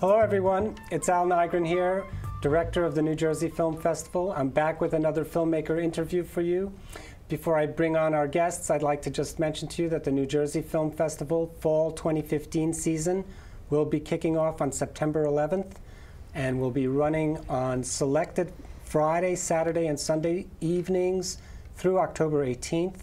Hello everyone, it's Al Nygren here, director of the New Jersey Film Festival. I'm back with another filmmaker interview for you. Before I bring on our guests, I'd like to just mention to you that the New Jersey Film Festival Fall 2015 season will be kicking off on September 11th and will be running on selected Friday, Saturday, and Sunday evenings through October 18th.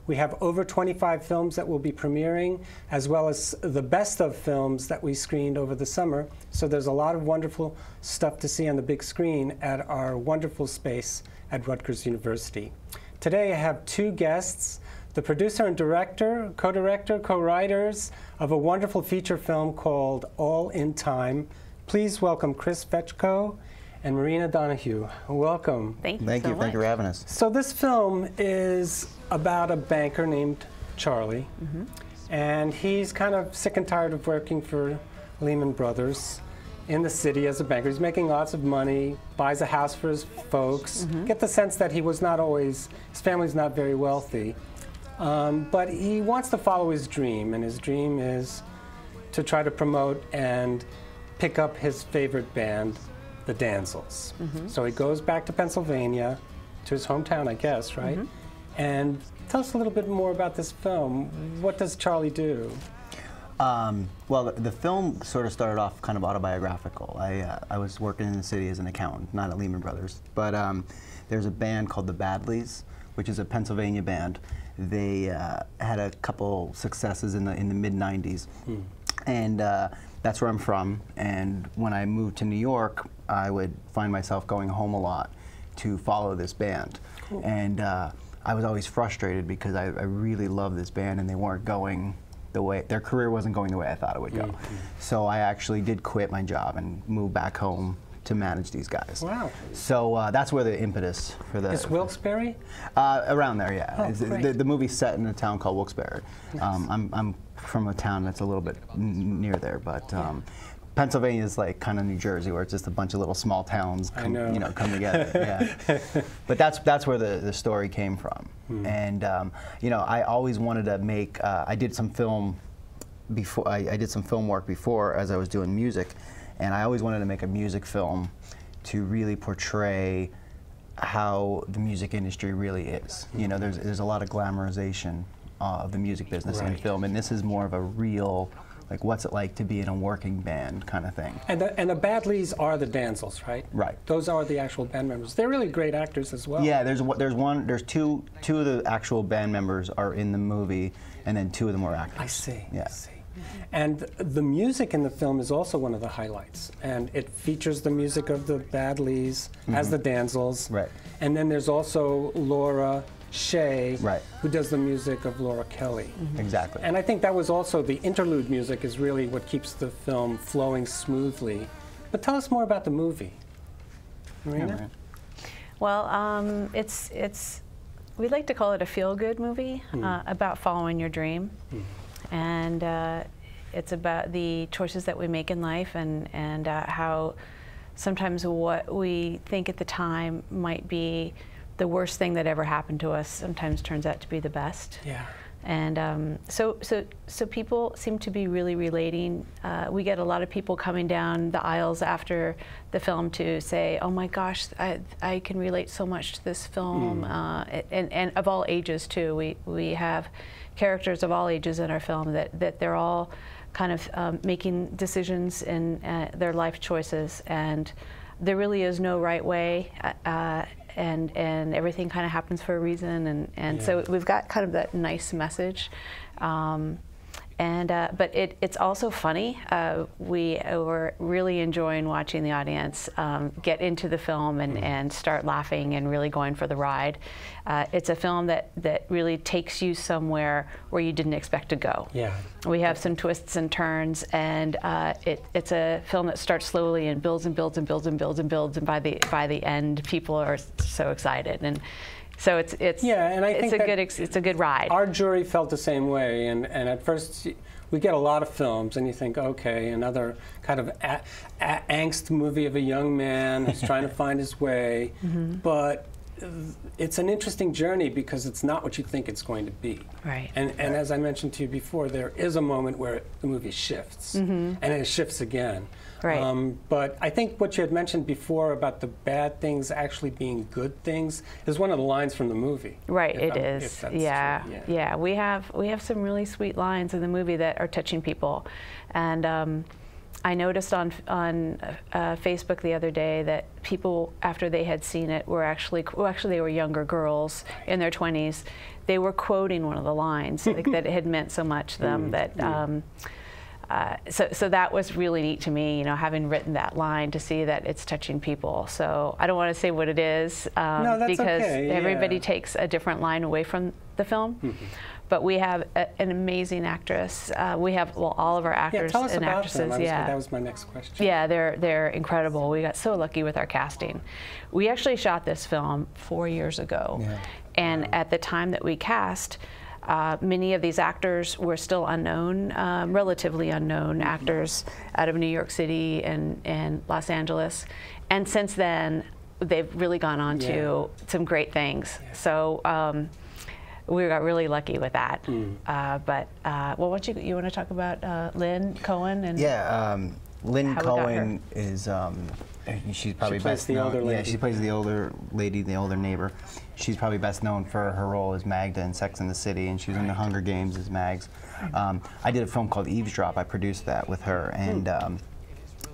We have over 25 films that will be premiering, as well as the best of films that we screened over the summer. So there's a lot of wonderful stuff to see on the big screen at our wonderful space at Rutgers University. Today I have two guests, the producer and director, co-director, co-writers of a wonderful feature film called All in Time. Please welcome Chris Fetchko and Marina Donahue. Welcome. Thank you so much. Thank you for having us. So this film is about a banker named Charlie, and he's kind of sick and tired of working for Lehman Brothers in the city as a banker. He's making lots of money, buys a house for his folks. Get the sense that he was not always, his family's not very wealthy, but he wants to follow his dream, and his dream is to try to promote and pick up his favorite band, the Danzels. So he goes back to Pennsylvania, to his hometown, I guess, right? And tell us a little bit more about this film. What does Charlie do? Well, the film sort of started off kind of autobiographical. I was working in the city as an accountant, not at Lehman Brothers, but there's a band called the Badleys, which is a Pennsylvania band. They had a couple successes in the mid-90s, and that's where I'm from. And when I moved to New York, I would find myself going home a lot to follow this band. Cool. And I was always frustrated because I really loved this band and they weren't going the way, their career wasn't going the way I thought it would go. So I actually did quit my job and move back home to manage these guys. Wow. So that's where the impetus for the... Is Wilkes-Barre? Around there, yeah. Oh, the movie's set in a town called Wilkes-Barre. Nice. I'm from a town that's a little bit near there, but Pennsylvania is like kind of New Jersey, where it's just a bunch of little small towns come together. Yeah. But that's where the story came from. And you know, I always wanted to make. I did some film before. I did some film work before as I was doing music, and I always wanted to make a music film to really portray how the music industry really is. You know, there's a lot of glamorization of the music business in film, and this is more of a real, like, what's it like to be in a working band kind of thing. And the Badleys are the Danzels, right? Right. Those are the actual band members. They're really great actors as well. Yeah, there's two of the actual band members are in the movie, and then two of them were actors. I see. Yeah. I see. And the music in the film is also one of the highlights, and it features the music of the Badleys as the Danzels. Right. And then there's also Laura Shea, right, who does the music of Laura Kelly. Exactly. And I think that was also the interlude music is really what keeps the film flowing smoothly. But tell us more about the movie, Marina. Well, we like to call it a feel-good movie about following your dream, and it's about the choices that we make in life and how sometimes what we think at the time might be the worst thing that ever happened to us sometimes turns out to be the best. Yeah. And so people seem to be really relating. We get a lot of people coming down the aisles after the film to say, "Oh my gosh, I can relate so much to this film," and of all ages too. We have characters of all ages in our film that they're all kind of making decisions in their life choices, and there really is no right way. And everything kind of happens for a reason, and so we've got kind of that nice message, but it's also funny. We were really enjoying watching the audience get into the film and start laughing and really going for the ride. It's a film that really takes you somewhere where you didn't expect to go. Yeah. We have some twists and turns, and it's a film that starts slowly and builds and builds and builds and builds and builds, and by the end, people are so excited. And so it's a good ride. Our jury felt the same way, and at first we get a lot of films, and you think, okay, another kind of angst movie of a young man who's trying to find his way, but it's an interesting journey because it's not what you think it's going to be. Right. And as I mentioned to you before, there is a moment where the movie shifts, and it shifts again. Right. But I think what you had mentioned before about the bad things actually being good things is one of the lines from the movie. Right, it is. Yeah, true. yeah. We have some really sweet lines in the movie that are touching people, and I noticed on Facebook the other day that people, after they had seen it, were actually they were younger girls in their 20s. They were quoting one of the lines like, that it had meant so much to them that. So that was really neat to me, you know, having written that line, to see that it's touching people. So I don't want to say what it is no, that's because okay. everybody takes a different line away from the film. But we have an amazing actress. We have all of our actors tell us and about actresses. Them. Yeah, that was my next question. Yeah, they're incredible. We got so lucky with our casting. We actually shot this film 4 years ago, and at the time that we cast, many of these actors were still unknown, relatively unknown actors out of New York City and Los Angeles. And since then, they've really gone on to some great things. So we got really lucky with that. Well, what you want to talk about Lynn Cohen? And Lynn Cohen is, she's probably best known. Yeah, she plays the older lady, the older neighbor. She's probably best known for her role as Magda in Sex and the City, and she was in The Hunger Games as Mags. I did a film called Eavesdrop. I produced that with her, and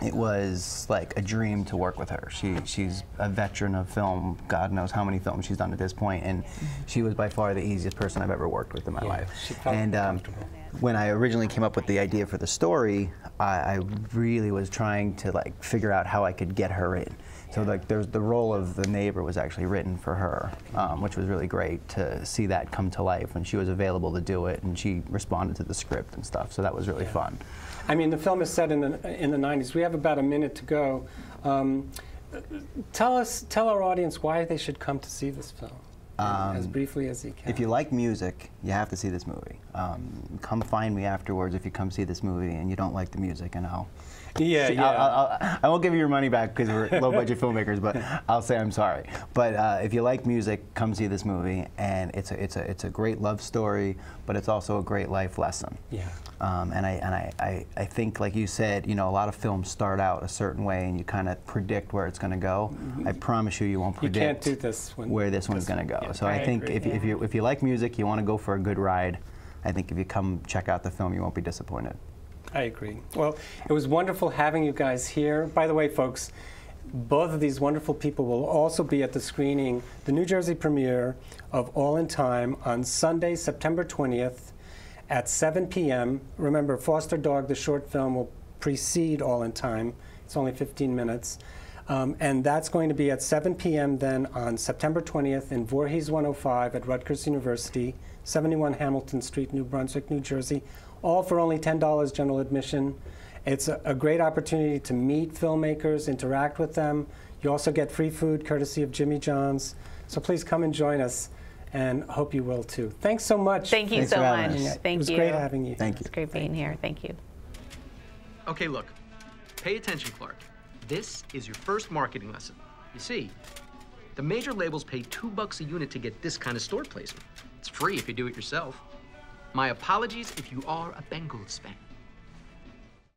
it was like a dream to work with her. She's a veteran of film. God knows how many films she's done at this point, and she was by far the easiest person I've ever worked with in my life. She felt comfortable. When I originally came up with the idea for the story, I really was trying to like figure out how I could get her in. So like the role of the neighbor was actually written for her, which was really great to see that come to life when she was available to do it, and she responded to the script and stuff. So that was really fun. I mean, the film is set in the 90s. We have about a minute to go. Tell our audience why they should come to see this film, as briefly as you can. If you like music, you have to see this movie. Come find me afterwards if you come see this movie and you don't like the music, and I won't give you your money back because we're low-budget filmmakers, but I'll say I'm sorry. But if you like music, come see this movie, and it's a great love story, but it's also a great life lesson. Yeah. And I think, like you said, you know, a lot of films start out a certain way, and you kind of predict where it's going to go. I promise you won't predict you can't do this where this one's going to go. Yeah, so I think if you like music, you want to go for a good ride. I think if you come check out the film, you won't be disappointed. I agree. Well, it was wonderful having you guys here. By the way, folks, both of these wonderful people will also be at the screening, the New Jersey premiere of All in Time on Sunday, September 20th at 7 p.m. Remember, Foster Dog, the short film, will precede All in Time. It's only 15 minutes. And that's going to be at 7 p.m. then on September 20th in Voorhees 105 at Rutgers University, 71 Hamilton Street, New Brunswick, New Jersey. All for only $10 general admission. It's a great opportunity to meet filmmakers, interact with them. You also get free food courtesy of Jimmy John's. So please come and join us, and hope you will too. Thanks so much. Thank you so much. Thank you. It was great having you. Thank you. It's great being here. Thank you. Okay, look. Pay attention, Clark. This is your first marketing lesson. You see, the major labels pay $2 a unit to get this kind of store placement. It's free if you do it yourself. My apologies if you are a Bengals fan.